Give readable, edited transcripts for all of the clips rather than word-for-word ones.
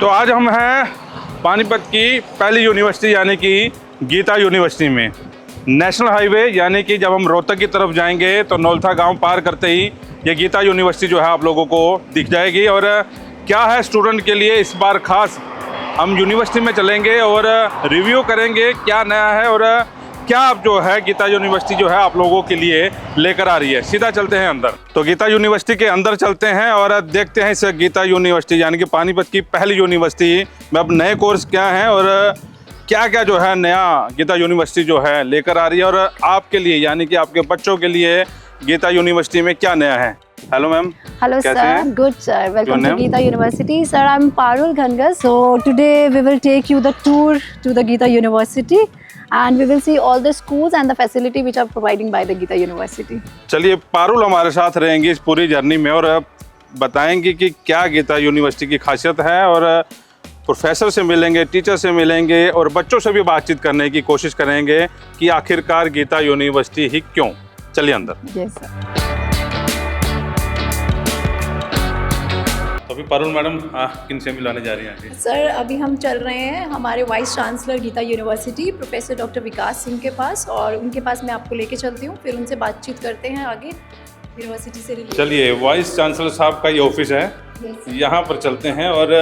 तो आज हम हैं पानीपत की पहली यूनिवर्सिटी यानी कि गीता यूनिवर्सिटी में। नेशनल हाईवे यानी कि जब हम रोहतक की तरफ जाएंगे तो नौलथा गांव पार करते ही ये गीता यूनिवर्सिटी जो है आप लोगों को दिख जाएगी। और क्या है स्टूडेंट के लिए इस बार खास, हम यूनिवर्सिटी में चलेंगे और रिव्यू करेंगे क्या नया है और क्या अब जो है गीता यूनिवर्सिटी जो है आप लोगों के लिए लेकर आ रही है। सीधा चलते हैं अंदर। तो गीता यूनिवर्सिटी के अंदर चलते हैं और देखते हैं इस गीता यूनिवर्सिटी यानी कि पानीपत की पहली यूनिवर्सिटी में अब नए कोर्स क्या हैं और क्या क्या जो है नया गीता यूनिवर्सिटी जो है लेकर आ रही है और आपके लिए यानी कि आपके बच्चों के लिए गीता यूनिवर्सिटी में क्या नया है। Hello ma'am. Hello कैसे sir, हैं? good sir. Welcome to name? Geeta University. Sir, I'm Parul Ghangar. So today we will take you the tour to the Geeta University and we will see all the schools and the facility which are providing by the Geeta University. चलिए पारुल हमारे साथ रहेंगी इस पूरी journey में और बताएंगी कि क्या गीता यूनिवर्सिटी की खासियत है और प्रोफेसर से मिलेंगे, टीचर से मिलेंगे और बच्चों से भी बातचीत करने की कोशिश करेंगे कि आखिरकार गीता यूनिवर्सिटी ही क्यों। चलिए अंदर। Yes sir. तो अभी पारुल मैडम किन से मिलाने जा रही हैं? सर अभी हम चल रहे हैं हमारे vice chancellor Geeta University professor doctor Vikas Singh के पास और उनके पास मैं आपको लेके चलती हूँ, फिर उनसे बातचीत करते हैं आगे यूनिवर्सिटी से रिलेटेड। चलिए वाइस चांसलर साहब का ये ऑफिस है, यहाँ पर चलते हैं और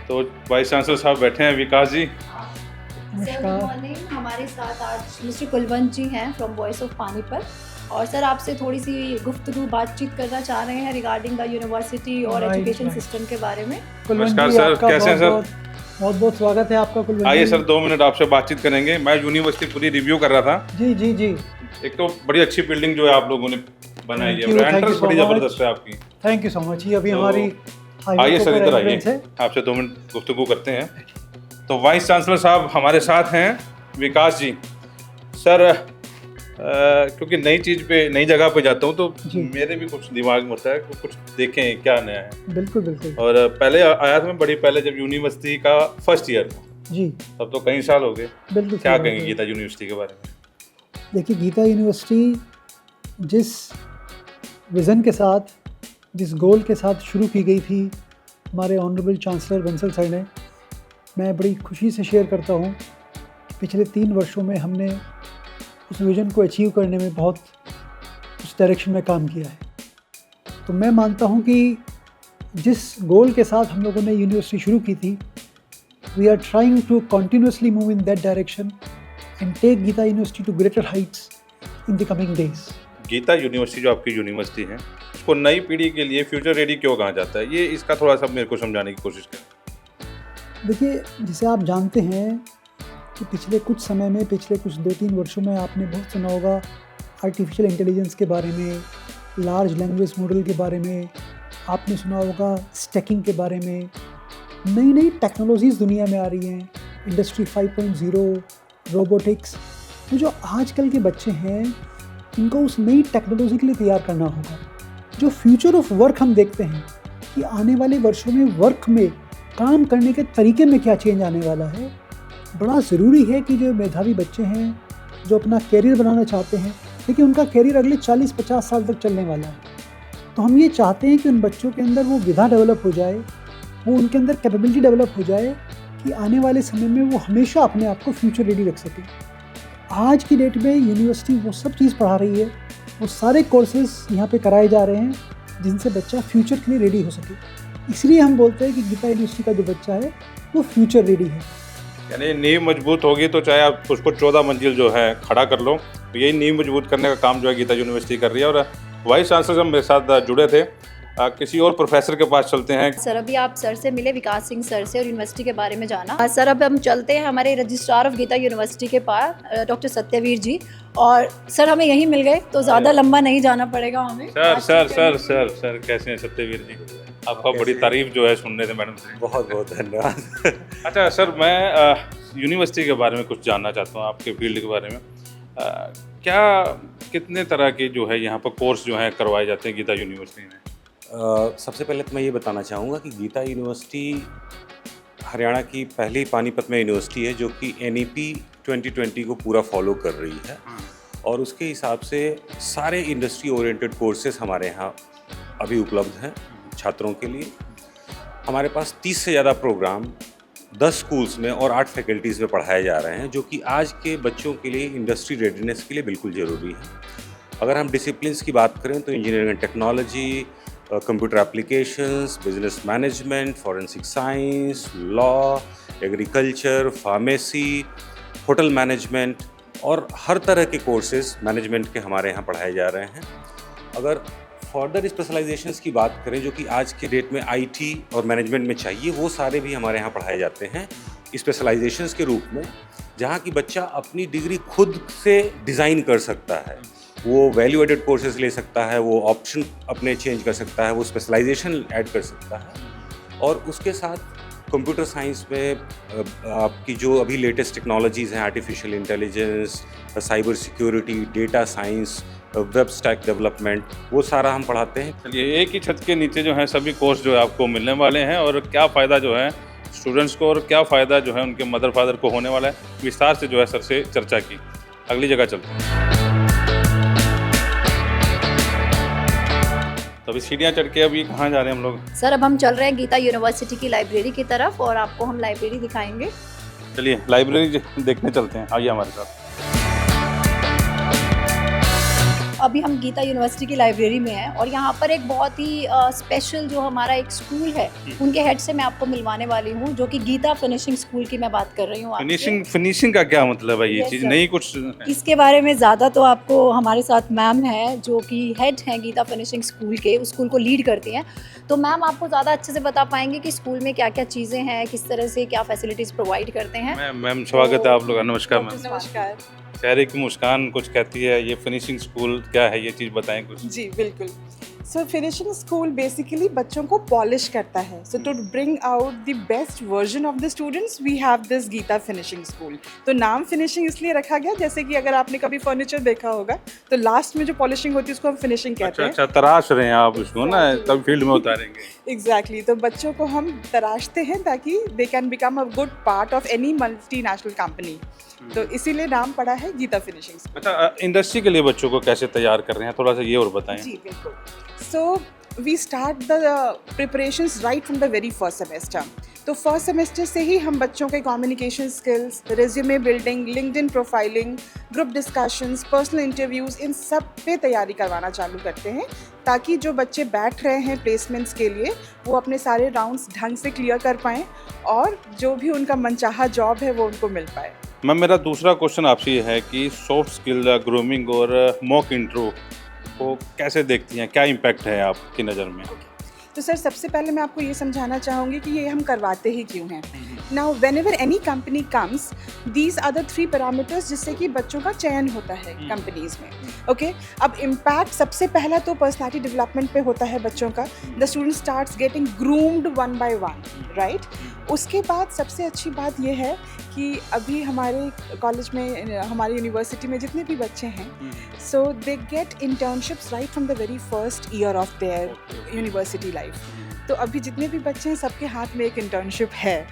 तो वाइस चांसलर साहब बैठे हैं, Vikas ji. Sir good morning. हमारे साथ आज मिस्टर कुलवंत जी हैं फ्रॉम वॉइस ऑफ पानीपत और सर आपसे थोड़ी सी गुफ्तगू बातचीत करना चाह रहे हैं रिगार्डिंग द यूनिवर्सिटी और एजुकेशन सिस्टम के बारे में। नमस्कार सर, कैसे हैं सर? बहुत बहुत स्वागत है आपका कुलवंत। आइए सर 2 मिनट आपसे बातचीत करेंगे। मैं यूनिवर्सिटी पूरी रिव्यू कर रहा था। जी जी जी। एक तो बड़ी अच्छी बिल्डिंग जो है आप लोगों ने बनाई है, एंट्रेंस बड़ी जबरदस्त है आपकी। Thank you so much. ये अभी हमारी आइए सर इधर आइए, आपसे 2 मिनट गुफ्तगू करते हैं। तो वाइस चांसलर साहब हमारे साथ हैं, विकास जी। सर क्योंकि नई चीज़ पे नई जगह पे जाता हूँ तो मेरे भी कुछ दिमाग में होता है कि कुछ देखें क्या नया है। बिल्कुल बिल्कुल। और पहले आया था मैं बड़ी पहले जब यूनिवर्सिटी का फर्स्ट ईयर था जी, तब तो कई साल हो गए। बिल्कुल। क्या कहेंगे गीता यूनिवर्सिटी के बारे में? देखिए गीता यूनिवर्सिटी जिस विज़न के साथ, जिस गोल के साथ शुरू की गई थी हमारे ऑनरेबल चांसलर बंसल सर ने, मैं बड़ी खुशी से शेयर करता हूँ कि पिछले 3 वर्षों में हमने उस विज़न को अचीव करने में बहुत उस डायरेक्शन में काम किया है। तो मैं मानता हूँ कि जिस गोल के साथ हम लोगों ने यूनिवर्सिटी शुरू की थी, we are trying to continuously move in that direction and take Geeta university to greater heights in the coming days. Geeta university जो आपकी यूनिवर्सिटी है उसको नई पीढ़ी के लिए फ्यूचर रेडी क्यों कहा जाता है, ये इसका थोड़ा सा मेरे को समझाने की कोशिश करें। देखिए जैसे आप जानते हैं कि पिछले कुछ समय में, पिछले कुछ 2-3 वर्षों में आपने बहुत सुना होगा आर्टिफिशियल इंटेलिजेंस के बारे में, लार्ज लैंग्वेज मॉडल के बारे में, आपने सुना होगा स्टैकिंग के बारे में। नई नई टेक्नोलॉजीज़ दुनिया में आ रही हैं, इंडस्ट्री 5.0, रोबोटिक्स। तो जो आजकल के बच्चे हैं इनको उस नई टेक्नोलॉजी के लिए तैयार करना होगा। जो फ्यूचर ऑफ वर्क हम देखते हैं कि आने वाले वर्षों में वर्क में काम करने के तरीके में क्या चेंज आने वाला है, बड़ा ज़रूरी है कि जो मेधावी बच्चे हैं जो अपना कैरियर बनाना चाहते हैं, देखिए उनका कैरियर अगले 40-50 साल तक चलने वाला है। तो हम ये चाहते हैं कि उन बच्चों के अंदर वो विधा डेवलप हो जाए, वो उनके अंदर कैपेबिलिटी डेवलप हो जाए कि आने वाले समय में वो हमेशा अपने आप को फ्यूचर रेडी रख सके। आज की डेट में यूनिवर्सिटी वो सब चीज़ पढ़ा रही है, वो सारे कोर्सेज यहाँ पे कराए जा रहे हैं जिनसे बच्चा फ्यूचर के लिए रेडी हो सके। इसलिए हम बोलते हैं कि गीता यूनिवर्सिटी का जो बच्चा है वो फ्यूचर रेडी है। यानी नींव मजबूत होगी तो चाहे आप उसको 14 मंजिल जो है खड़ा कर लो, तो यही नींव मजबूत करने का काम जो है गीता यूनिवर्सिटी कर रही है। और वाइस चांसलर जब मेरे साथ जुड़े थे, किसी और प्रोफेसर के पास चलते हैं। सर अभी आप सर से मिले, विकास सिंह सर से, और यूनिवर्सिटी के बारे में जाना। सर अब हम चलते हैं हमारे रजिस्ट्रार ऑफ गीता यूनिवर्सिटी के पास, डॉक्टर सत्यवीर जी। और सर हमें यहीं मिल गए तो ज़्यादा लंबा नहीं जाना पड़ेगा हमें। सर कैसे हैं सत्यवीर जी? आपका बड़ी तारीफ जो है सुनने थे मैडम से। बहुत बहुत धन्यवाद। अच्छा सर, मैं यूनिवर्सिटी के बारे में कुछ जानना चाहता हूँ, आपके फील्ड के बारे में। क्या कितने तरह के जो है यहाँ पर कोर्स जो हैं करवाए जाते हैं गीता यूनिवर्सिटी में? सबसे पहले तो मैं ये बताना चाहूँगा कि गीता यूनिवर्सिटी हरियाणा की पहली पानीपत में यूनिवर्सिटी है जो कि NEP 2020 को पूरा फॉलो कर रही है और उसके हिसाब से सारे इंडस्ट्री ओरिएंटेड कोर्सेज हमारे यहाँ अभी उपलब्ध हैं छात्रों के लिए। हमारे पास 30 से ज़्यादा प्रोग्राम 10 स्कूल्स में और 8 फैकल्टीज़ में पढ़ाए जा रहे हैं, जो कि आज के बच्चों के लिए इंडस्ट्री रेडीनेस के लिए बिल्कुल ज़रूरी है। अगर हम डिसिप्लिन्स की बात करें तो engineering and technology, computer applications, business management, forensic science, law, agriculture, pharmacy, hotel management और हर तरह के कोर्सेज मैनेजमेंट के हमारे यहाँ पढ़ाए जा रहे हैं। अगर फर्दर स्पेशलाइजेशंस की बात करें जो कि आज के डेट में आईटी और मैनेजमेंट में चाहिए, वो सारे भी हमारे यहाँ पढ़ाए जाते हैं स्पेशलाइजेशंस के रूप में, जहाँ की बच्चा अपनी डिग्री खुद से डिज़ाइन कर सकता है। वो वैल्यू एडेड कोर्सेज ले सकता है, वो ऑप्शन अपने चेंज कर सकता है, वो स्पेशलाइजेशन ऐड कर सकता है। और उसके साथ कंप्यूटर साइंस में आपकी जो अभी लेटेस्ट टेक्नोलॉजीज़ हैं, artificial intelligence, cyber security, data science, web stack development, वो सारा हम पढ़ाते हैं। चलिए, एक ही छत के नीचे जो है सभी कोर्स जो है आपको मिलने वाले हैं, और क्या फ़ायदा जो है स्टूडेंट्स को और क्या फ़ायदा जो है उनके मदर फादर को होने वाला है, विस्तार से जो है सर से चर्चा की। अगली जगह चलते हैं। तो अभी सीढ़ियाँ चढ़ के अभी कहाँ जा रहे हैं हम लोग? सर अब हम चल रहे हैं गीता यूनिवर्सिटी की लाइब्रेरी की तरफ और आपको हम लाइब्रेरी दिखाएंगे। चलिए लाइब्रेरी देखने चलते हैं, आइए हमारे साथ। अभी हम गीता यूनिवर्सिटी की लाइब्रेरी में हैं और यहाँ पर एक बहुत ही स्पेशल जो हमारा एक स्कूल है, उनके हेड से मैं आपको मिलवाने वाली हूँ, जो कि गीता फिनिशिंग स्कूल की मैं बात कर रही हूँ। फिनिशिंग का क्या मतलब है? ये चीज़ नहीं कुछ इसके बारे में ज़्यादा तो आपको हमारे साथ मैम है जो कि हेड हैं गीता फिनिशिंग स्कूल के, उस स्कूल को लीड करती हैं। तो मैम आपको ज़्यादा अच्छे से बता पाएंगे कि स्कूल में क्या क्या चीज़ें हैं, किस तरह से क्या फैसिलिटीज़ प्रोवाइड करते हैं। मैम स्वागत है आप लोग। नमस्कार मैम। नमस्कार चेहरे की मुस्कान कुछ कहती है। ये फिनिशिंग स्कूल क्या है, ये चीज़ बताएं कुछ। जी बिल्कुल। सो फिनिशिंग स्कूल बेसिकली बच्चों को पॉलिश करता है। So to bring out the best version of the students we have this Geeta finishing school. तो नाम फिनिशिंग इसलिए रखा गया, जैसे कि अगर आपने कभी फर्नीचर देखा होगा तो लास्ट में जो पॉलिशिंग होती है उसको हम फिनिशिंग कहते हैं। अच्छा, तराश रहे हैं आप इसको ना, तब फील्ड में उतारेंगे। एग्जैक्टली। तो बच्चों को हम तराशते हैं ताकि they can become a good part of any multinational company. तो इसीलिए नाम पड़ा है गीता फिनिशिंग स्कूल। अच्छा, इंडस्ट्री के लिए बच्चों को कैसे तैयार कर रहे हैं, थोड़ा सा ये और बताएं। जी बिल्कुल। So we start the preparations right from the very first semester. तो फर्स्ट सेमेस्टर से ही हम बच्चों के communication skills, resume building, LinkedIn profiling, group discussions, personal interviews, इन सब पे तैयारी करवाना चालू करते हैं, ताकि जो बच्चे बैठ रहे हैं प्लेसमेंट्स के लिए वो अपने सारे राउंड्स ढंग से क्लियर कर पाएँ और जो भी उनका मनचाहा जॉब है वो उनको मिल पाए। मैम, मेरा दूसरा क्वेश्चन आपसे ये है कि सॉफ्ट स्किल, ग्रूमिंग और मॉक इंट्रो को कैसे देखती हैं, क्या इम्पैक्ट है आपकी नज़र में? तो सर सबसे पहले मैं आपको ये समझाना चाहूँगी कि ये हम करवाते ही क्यों हैं। Now whenever any company comes, these are the 3 parameters जिससे कि बच्चों का चयन होता है कंपनीज में। ओके, अब इम्पैक्ट सबसे पहला तो पर्सनालिटी डेवलपमेंट पे होता है बच्चों का। The student starts getting groomed one by one, right. उसके बाद सबसे अच्छी बात यह है कि अभी हमारे कॉलेज में, हमारी यूनिवर्सिटी में जितने भी बच्चे हैं, so they get internships right from the very first year of their university life. तो अभी जितने भी बच्चे हैं सबके हाथ में एक इंटर्नशिप है।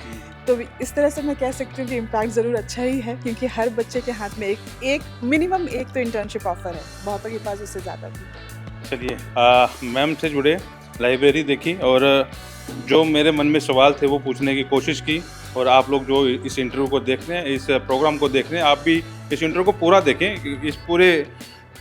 तो इस तरह से मैं कह सकती हूँ कि इम्पैक्ट ज़रूर अच्छा ही है, क्योंकि हर बच्चे के हाथ में एक मिनिमम एक तो इंटर्नशिप ऑफर है, बहुतों के पास उससे ज़्यादा भी। चलिए, मैम से जुड़े, लाइब्रेरी देखी और जो मेरे मन में सवाल थे वो पूछने की कोशिश की, और आप लोग जो इस इंटरव्यू को देख रहे हैं, इस प्रोग्राम को देख रहे हैं, आप भी इस इंटरव्यू को पूरा देखें, इस पूरे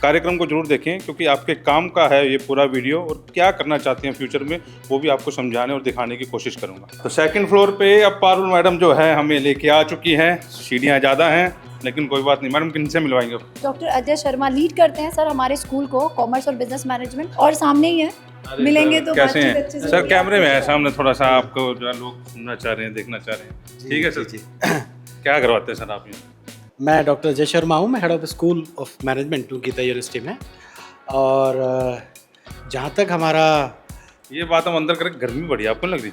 कार्यक्रम को जरूर देखें, क्योंकि आपके काम का है ये पूरा वीडियो, और क्या करना चाहते हैं फ्यूचर में वो भी आपको समझाने और दिखाने की कोशिश करूंगा। तो सेकंड फ्लोर पे अब पारुल मैडम जो है हमें लेके आ चुकी हैं। सीढ़ियाँ ज़्यादा हैं लेकिन कोई बात नहीं। मैडम किनसे मिलवाएंगे? डॉक्टर अजय शर्मा लीड करते हैं सर हमारे स्कूल को, कॉमर्स और बिजनेस मैनेजमेंट, और सामने ही है, मिलेंगे तो कैसे बातचीत हैं अच्छे से सर? होगी। कैमरे में है सामने, थोड़ा सा आपको जो है लोग सुनना चाह रहे हैं, देखना चाह रहे हैं। ठीक है सर जी। क्या करवाते हैं सर आप? मैं डॉक्टर अजय शर्मा हूँ, मैं head of school of management to Geeta university में। और जहाँ तक हमारा ये बात हम अंदर करें, गर्मी बढ़ी आपको लग रही?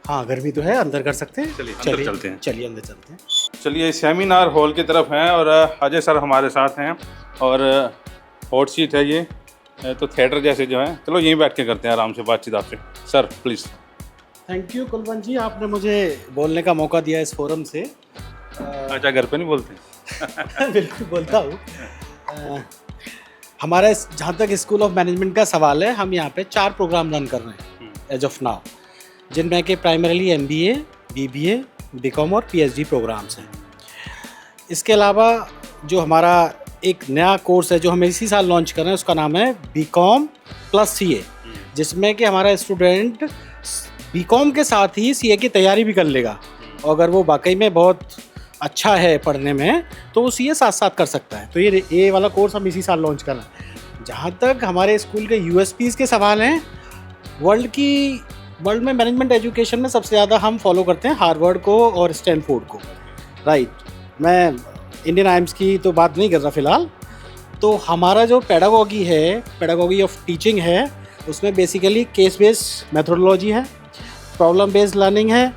हाँ, गर्मी तो है, अंदर कर सकते हैं। चलिए अंदर चलते हैं। चलिए अंदर चलते हैं। चलिए सेमिनार हॉल की तरफ हैं और अजय सर हमारे साथ हैं, और हॉट सीट है ये, तो थिएटर जैसे जो है। चलो यहीं बैठ के करते हैं आराम से बातचीत आपसे। Sir please. Thank you Kulwant ji, आपने मुझे बोलने का मौका दिया इस फोरम से। अच्छा, घर पे नहीं बोलते? बिल्कुल बोलता हूँ। हमारा जहाँ तक स्कूल ऑफ मैनेजमेंट का सवाल है, हम यहाँ पे 4 प्रोग्राम रन कर रहे हैं एज ऑफ नाउ। जिनमें कि प्राइमरीली MBA, BBA, BCom और PhD प्रोग्राम्स हैं। इसके अलावा जो हमारा एक नया कोर्स है जो हम इसी साल लॉन्च कर रहे हैं, उसका नाम है BCom + CA, जिसमें कि हमारा स्टूडेंट BCom के साथ ही CA की तैयारी भी कर लेगा, और अगर वो वाकई में बहुत अच्छा है पढ़ने में तो वो CA साथ साथ कर सकता है। तो ये वाला कोर्स हम इसी साल लॉन्च कर रहे हैं। जहाँ तक हमारे स्कूल के USPs के सवाल हैं, वर्ल्ड में मैनेजमेंट एजुकेशन में सबसे ज़्यादा हम फॉलो करते हैं हार्वर्ड को और स्टैनफोर्ड को, राइट। मैं इंडियन आइम्स की तो बात नहीं कर रहा फ़िलहाल। तो हमारा जो पेडागॉगी है, पेडागॉगी ऑफ टीचिंग है, उसमें बेसिकली केस बेस्ड मेथोडोलॉजी है, प्रॉब्लम बेस्ड लर्निंग है,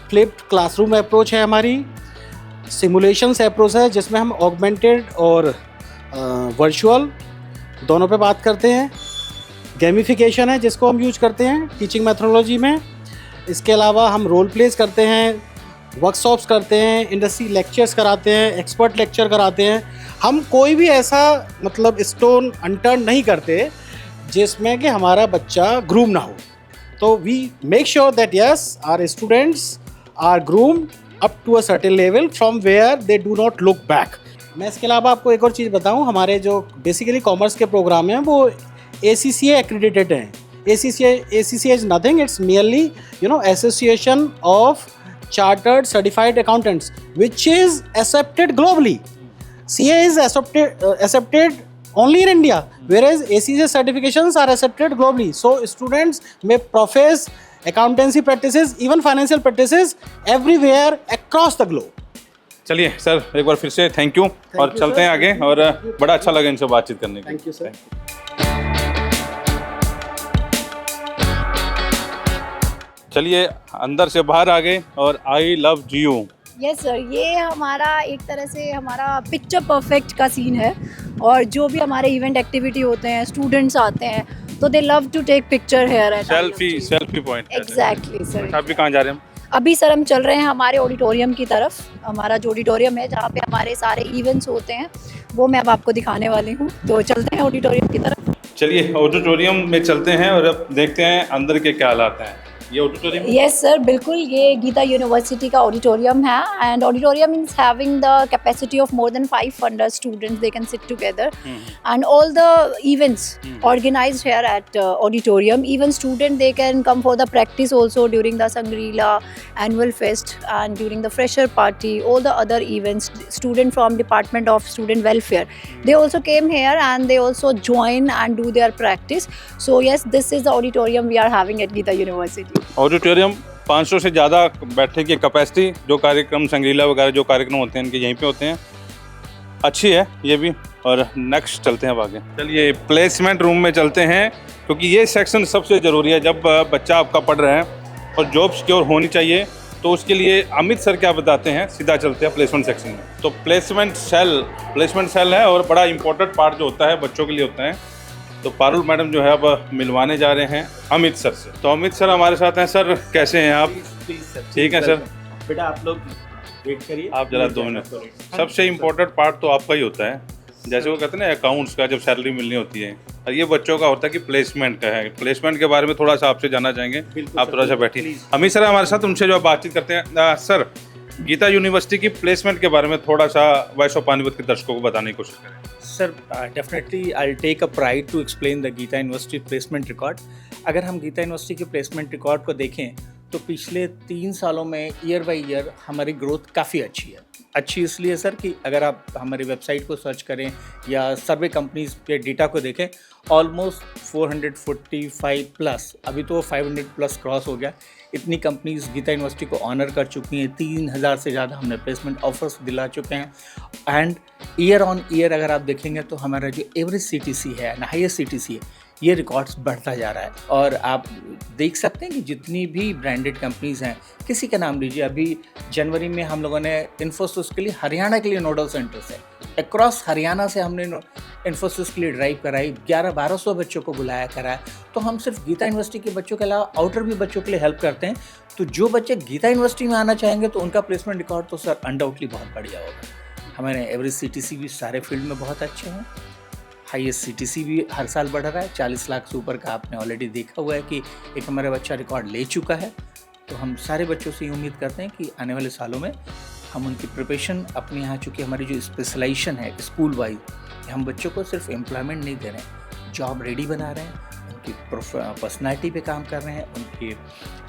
फ्लिप्ड क्लासरूम अप्रोच है, हमारी सिमुलेशंस अप्रोच है जिसमें हम ऑगमेंटेड और वर्चुअल दोनों पे बात करते हैं, गेमिफिकेशन है जिसको हम यूज करते हैं टीचिंग मेथोडोलॉजी में। इसके अलावा हम रोल प्लेस करते हैं, वर्कशॉप्स करते हैं, इंडस्ट्री लेक्चर्स कराते हैं, एक्सपर्ट लेक्चर कराते हैं। हम कोई भी ऐसा मतलब स्टोन अनटर्न नहीं करते जिसमें कि हमारा बच्चा ग्रूम ना हो। तो we make sure that yes our students are groomed up to a certain level from where they do not look back. मैं इसके अलावा आपको एक और चीज़ बताऊं, हमारे जो बेसिकली कॉमर्स के प्रोग्राम हैं वो ACCA एक्रेडिटेड हैं। ACCA is nothing, it's merely association of chartered certified accountants which is accepted globally. CA is accepted only in India, whereas ACCA certifications are accepted globally. So students may profess accountancy practices, even financial practices everywhere across the globe. चलिए sir, एक बार फिर से thank you और चलते हैं आगे। और बड़ा अच्छा लगा इनसे बातचीत करने के लिए। Thank you sir. चलिए अंदर से बाहर आ गए और I love GU। Yes sir, ये हमारा एक तरह से हमारा पिक्चर परफेक्ट का सीन है। और जो भी हमारे इवेंट एक्टिविटी होते हैं, स्टूडेंट्स आते हैं तो they love to take picture here at selfie point. Exactly sir. आप भी कहाँ जा रहे हैं? अभी सर हम चल रहे हैं हमारे ऑडिटोरियम की तरफ। हमारा जो ऑडिटोरियम है जहाँ पे हमारे सारे इवेंट्स होते हैं वो मैं अब आपको दिखाने वाली हूँ। तो चलते हैं ऑडिटोरियम की तरफ। चलिए ऑडिटोरियम में चलते हैं और अब देखते हैं अंदर के क्या हालात हैं। ये ऑडिटोरियम? यस सर, बिल्कुल ये गीता यूनिवर्सिटी का ऑडिटोरियम है। And auditorium is having the capacity of more than 500 students, they can sit together and all the events organized here at auditorium. Even student they can come for the practice also during the Sangrila annual fest and during the fresher party, all the other events. Student from Department of Student Welfare, they also came here and they also join and do their practice. So yes, this is the auditorium we are having at Geeta University. Auditorium 500 से ज़्यादा बैठने की capacity, जो कार्यक्रम संग्रीला वगैरह जो कार्यक्रम होते हैं इनके यहीं पे होते हैं, अच्छी है ये भी। और नेक्स्ट चलते हैं अब आगे। चलिए प्लेसमेंट रूम में चलते हैं, क्योंकि ये सेक्शन सबसे ज़रूरी है जब बच्चा आपका पढ़ रहा है और जॉब सिक्योर होनी चाहिए। तो उसके लिए अमित सर क्या बताते हैं, सीधा चलते हैं प्लेसमेंट सेक्शन में। तो प्लेसमेंट सेल है और बड़ा इंपॉर्टेंट पार्ट जो होता है बच्चों के लिए होता है। तो पारुल मैडम जो है अब मिलवाने जा रहे हैं अमित सर से। तो अमित सर हमारे साथ हैं। सर कैसे हैं आप? ठीक है सर। बेटा आप लोग वेट करिए, आप जरा 2 मिनट। सबसे इम्पोर्टेंट पार्ट तो आपका ही होता है, जैसे वो कहते हैं ना अकाउंट्स का, जब सैलरी मिलनी होती है। और ये बच्चों का होता है कि प्लेसमेंट का है। प्लेसमेंट के बारे में थोड़ा सा आपसे जानना चाहेंगे। आप थोड़ा सा बैठिए। अमित सर हमारे साथ, उनसे जो बातचीत करते हैं। सर गीता यूनिवर्सिटी की प्लेसमेंट के बारे में थोड़ा सा वॉइस ऑफ पानीपत के दर्शकों को बताने की कोशिश करें। Sir definitely I take a pride to explain the Geeta university placement record. अगर हम गीता यूनिवर्सिटी के प्लेसमेंट रिकॉर्ड को देखें तो पिछले 3 सालों में ईयर बाय ईयर हमारी ग्रोथ काफ़ी अच्छी है। अच्छी इसलिए सर कि अगर आप हमारी वेबसाइट को सर्च करें या सर्वे कंपनीज के डेटा को देखें, ऑलमोस्ट 445 प्लस, अभी तो 500 प्लस क्रॉस हो गया। इतनी कंपनीज गीता यूनिवर्सिटी को ऑनर कर चुकी हैं। 3000 से ज़्यादा हमने प्लेसमेंट ऑफर्स दिला चुके हैं। एंड ईयर ऑन ईयर अगर आप देखेंगे तो हमारा जो एवरेज CTC है, हाईएस्ट CTC है, ये रिकॉर्ड्स बढ़ता जा रहा है। और आप देख सकते हैं कि जितनी भी ब्रांडेड कंपनीज़ हैं, किसी का नाम लीजिए। अभी जनवरी में हम लोगों ने इन्फोसिस के लिए हरियाणा के लिए नोडल सेंटर्स है, अक्रॉस हरियाणा से हमने इन्फोसिस के लिए ड्राइव कराई, 1100-1200 बच्चों को बुलाया कराया। तो हम सिर्फ गीता यूनिवर्सिटी के बच्चों के अलावा आउटर भी बच्चों के लिए हेल्प करते हैं। तो जो बच्चे गीता यूनिवर्सिटी में आना चाहेंगे तो उनका प्लेसमेंट रिकॉर्ड तो सर अनडाउटली बहुत बढ़िया होगा। हमारे एवरेज CTC भी सारे फील्ड में बहुत अच्छे हैं। हाईएस्ट CTC भी हर साल बढ़ रहा है, 40 लाख से ऊपर का आपने ऑलरेडी देखा हुआ है कि एक हमारा बच्चा रिकॉर्ड ले चुका है। तो हम सारे बच्चों से ये उम्मीद करते हैं कि आने वाले सालों में हम उनकी प्रिपरेशन अपने यहाँ, चूँकि हमारी जो स्पेशलाइजेशन है स्कूल वाइज, हम बच्चों को सिर्फ एम्प्लॉयमेंट नहीं दे रहे हैं, जॉब रेडी बना रहे हैं, उनकी पर्सनैलिटी पे काम कर रहे हैं, उनकी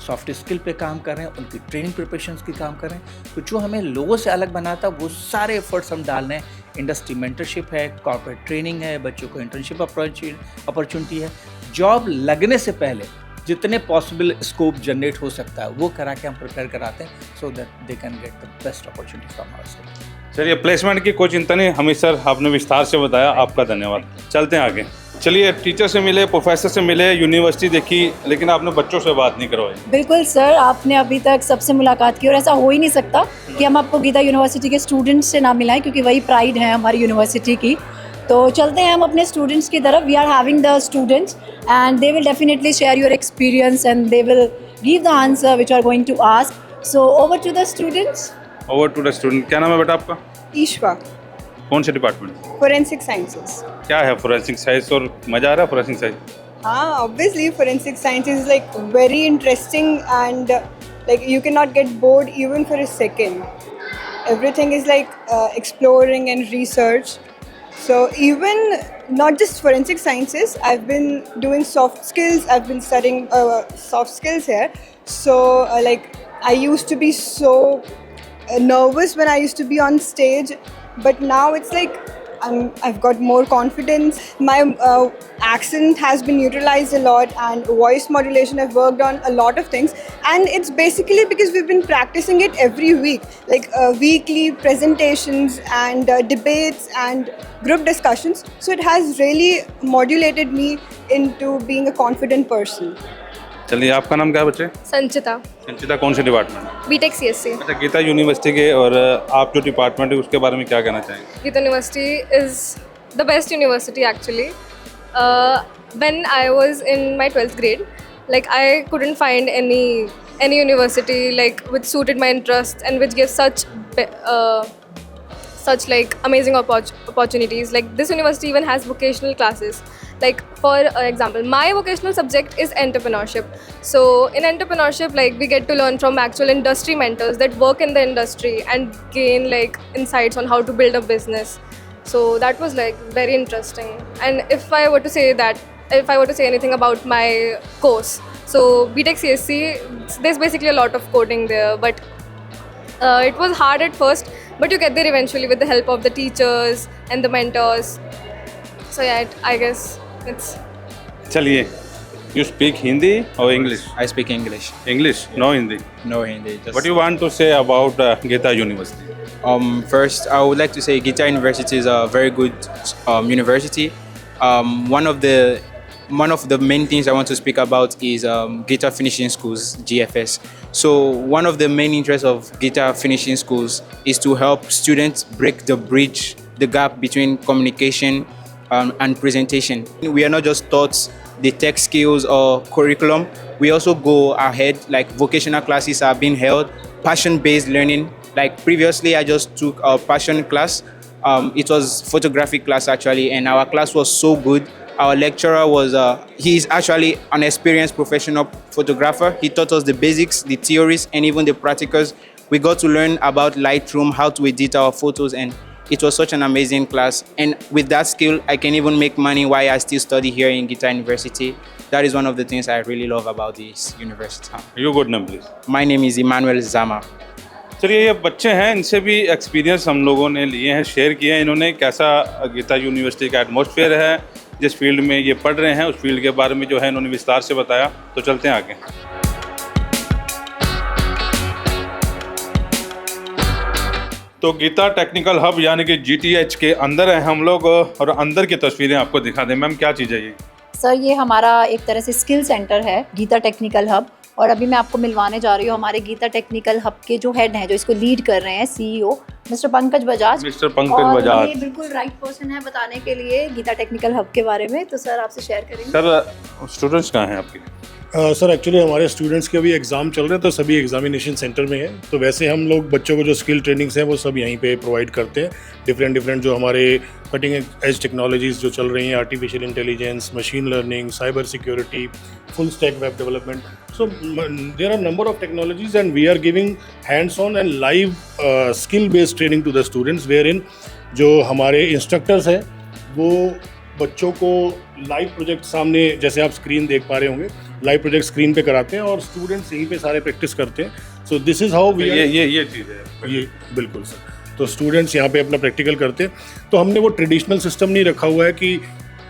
सॉफ्ट स्किल पे काम कर रहे हैं, उनकी ट्रेनिंग प्रिपरेशंस की काम कर रहे हैं। तो जो हमें लोगों से अलग बनाता वो सारे एफर्ट्स हम डाल रहे हैं। इंडस्ट्री मेंटरशिप है, कॉर्पोरेट ट्रेनिंग है, बच्चों को इंटर्नशिप अपॉर्चुनिटी है, जॉब लगने से पहले जितने पॉसिबल स्कोप जनरेट हो सकता है वो करा के हम प्रिपेयर कराते हैं, so that they can get the best opportunity from our side. चलिए, प्लेसमेंट की कोई चिंता नहीं, हमें सर आपने विस्तार से बताया, आपका धन्यवाद। चलते हैं आगे। चलिए, टीचर से मिले, प्रोफेसर से मिले, यूनिवर्सिटी देखी, लेकिन आपने बच्चों से बात नहीं करवाई। बिल्कुल सर, आपने अभी तक सबसे मुलाकात की और ऐसा हो ही नहीं सकता कि हम आपको गीता यूनिवर्सिटी के स्टूडेंट्स से ना मिलाएं, क्योंकि वही प्राइड है हमारी यूनिवर्सिटी की। तो चलते हैं हम अपने स्टूडेंट्स की तरफ। We are having the students and they will definitely share your experience and they will give the answer which are going to ask. So over to the students. Over to the student. क्या नाम है बेटा आपका? ईश्वा, कौन से department? Forensic sciences. क्या है forensic science और मज़ा आ रहा है फोरेंसिक साइंस? हाँ, obviously forensic science is like very interesting and like you cannot get bored even for a second. Everything is like exploring and research. So even not just forensic sciences, I've been doing soft skills. I've been studying soft skills here. So like I used to be so nervous when I used to be on stage, but now it's like I've got more confidence. My accent has been utilized a lot, and voice modulation. I've worked on a lot of things, and it's basically because we've been practicing it every week, like weekly presentations and debates and group discussions. So it has really modulated me into being a confident person. चलिए, आपका नाम क्या है बच्चे? संचिता, संचिता, कौन से department? BTech CSC। अच्छा, Gita university के, और आप जो डिपार्टमेंट है उसके बारे में क्या कहना चाहेंगे? Gita University is the best university actually. When I was in my 12th grade, like I couldn't find any university like which suited my interests and which gives such like amazing opportunities. Like this university even has vocational classes. Like for example, my vocational subject is entrepreneurship. So in entrepreneurship, like we get to learn from actual industry mentors that work in the industry and gain like insights on how to build a business. So that was like very interesting. And if I were to say anything about my course, so BTech CSC, there's basically a lot of coding there, but it was hard at first, but you get there eventually with the help of the teachers and the mentors. So yeah, I guess it's... चलिए, you speak Hindi or English? I speak English. English, no Hindi. No Hindi. Just, What do you want to say about Gita University? First, I would like to say Gita University is a very good university. One of the main things I want to speak about is Gita Finishing Schools, GFS. So one of the main interests of Gita Finishing Schools is to help students break the gap between communication and presentation. We are not just taught the tech skills or curriculum. We also go ahead, like vocational classes are being held, passion-based learning. Like previously, I just took a passion class. It was photography class actually, and our class was so good. Our lecturer he's actually an experienced professional photographer. He taught us the basics, the theories, and even the practicals. We got to learn about Lightroom, how to edit our photos, and it was such an amazing class. And with that skill, I can even make money while I still study here in Gita University. That is one of the things I really love about this university. Your good name, please. My name is Emmanuel Zama. चलिए, ये बच्चे हैं, इनसे भी experience हम लोगों ने लिए हैं, शेयर किए हैं इन्होंने, कैसा गीता यूनिवर्सिटी का एटमॉस्फेयर है, जिस फील्ड में ये पढ़ रहे हैं उस फील्ड के बारे में जो है इन्होंने विस्तार से बताया। तो चलते हैं आगे। तो गीता टेक्निकल हब यानी कि GTH के अंदर है हम लोग, और अंदर की तस्वीरें आपको दिखा दें। मैम, क्या चीज़ है ये? सर, ये हमारा एक तरह से स्किल सेंटर है, गीता टेक्निकल हब। और अभी मैं आपको मिलवाने जा रही हूँ हमारे गीता टेक्निकल हब के जो हेड हैं, जो इसको लीड कर रहे हैं, CEO mister Pankaj Bajaj. Mister Pankaj Bajaj, ये बिल्कुल राइट पर्सन है बताने के लिए गीता टेक्निकल हब के बारे में। तो सर, आपसे शेयर करेंगे। सर, स्टूडेंट्स कहाँ हैं आपके? सर एक्चुअली हमारे स्टूडेंट्स के अभी एग्ज़ाम चल रहे हैं तो सभी एग्जामिनेशन सेंटर में है। तो वैसे हम लोग बच्चों को जो स्किल ट्रेनिंग्स हैं वो सब यहीं पे प्रोवाइड करते हैं। डिफरेंट जो हमारे कटिंग एज टेक्नोलॉजीज़ जो चल रही हैं, artificial intelligence, machine learning, cyber security, full stack web development, so there are number of technologies and we are giving hands on and live skill based training to the students, wherein जो हमारे instructors हैं वो बच्चों को live project सामने, जैसे आप screen देख पा रहे होंगे, लाइव प्रोजेक्ट स्क्रीन पे कराते हैं और स्टूडेंट्स यहीं पे सारे प्रैक्टिस करते हैं। So this is how we ये चीज़ है, ये बिल्कुल सर। तो स्टूडेंट्स यहाँ पे अपना प्रैक्टिकल करते हैं। तो हमने वो ट्रेडिशनल सिस्टम नहीं रखा हुआ है कि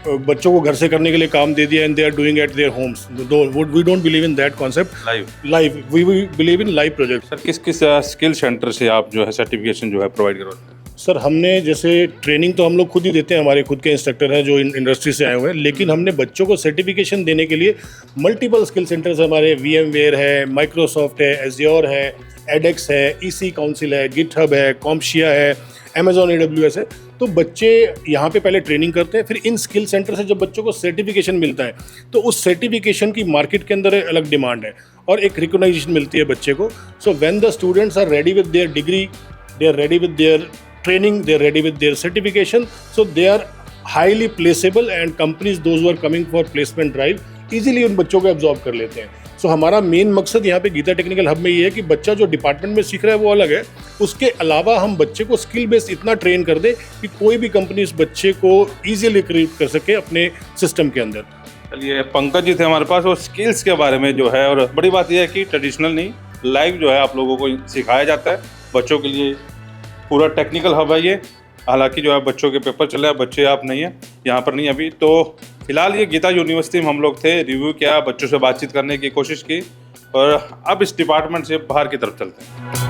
बच्चों को घर से करने के लिए काम दे दिया and they are doing at their homes. We don't believe in that concept. Live we believe in live project. Sir किस स्किल सेंटर से आप जो है सर्टिफिकेशन जो है प्रोवाइड करवाते हैं? सर हमने जैसे ट्रेनिंग तो हम लोग खुद ही देते हैं, हमारे खुद के इंस्ट्रक्टर हैं जो इंडस्ट्री से आए हुए हैं, लेकिन हमने बच्चों को सर्टिफिकेशन देने के लिए मल्टीपल स्किल सेंटर्स हमारे VMware है, माइक्रोसॉफ्ट है, एज्योर है, एडेक्स है, EC काउंसिल है, गिटहब है, कॉम्शिया है, Amazon AWS है। तो बच्चे यहाँ पे पहले ट्रेनिंग करते हैं, फिर इन स्किल सेंटर से जब बच्चों को सर्टिफिकेशन मिलता है तो उस सर्टिफिकेशन की मार्केट के अंदर अलग डिमांड है और एक रिकॉग्नाइजेशन मिलती है बच्चे को। So when the students are ready with their degree, they are ready with their training, they are ready with their certification, so they are highly placeable and companies those who are coming for placement drive easily उन बच्चों को absorb कर लेते हैं। सो हमारा main मकसद यहाँ पे गीता टेक्निकल हब में ये है कि बच्चा जो डिपार्टमेंट में सीख रहा है वो अलग है, उसके अलावा हम बच्चे को स्किल बेस्ड इतना ट्रेन कर दे कि कोई भी कंपनी इस बच्चे को ईजिली रिक्रूट कर सके अपने सिस्टम के अंदर। चलिए पंकज जी थे हमारे पास, और स्किल्स के बारे में जो है, और बड़ी बात यह है कि ट्रेडिशनल नहीं, लाइव जो है आप लोगों को सिखाया जाता है बच्चों के लिए। पूरा टेक्निकल हब है ये। हालांकि जो है बच्चों के पेपर चले हैं, बच्चे आप नहीं हैं यहाँ पर नहीं अभी। तो फिलहाल ये गीता यूनिवर्सिटी में हम लोग थे, रिव्यू किया, बच्चों से बातचीत करने की कोशिश की, और अब इस डिपार्टमेंट से बाहर की तरफ चलते हैं।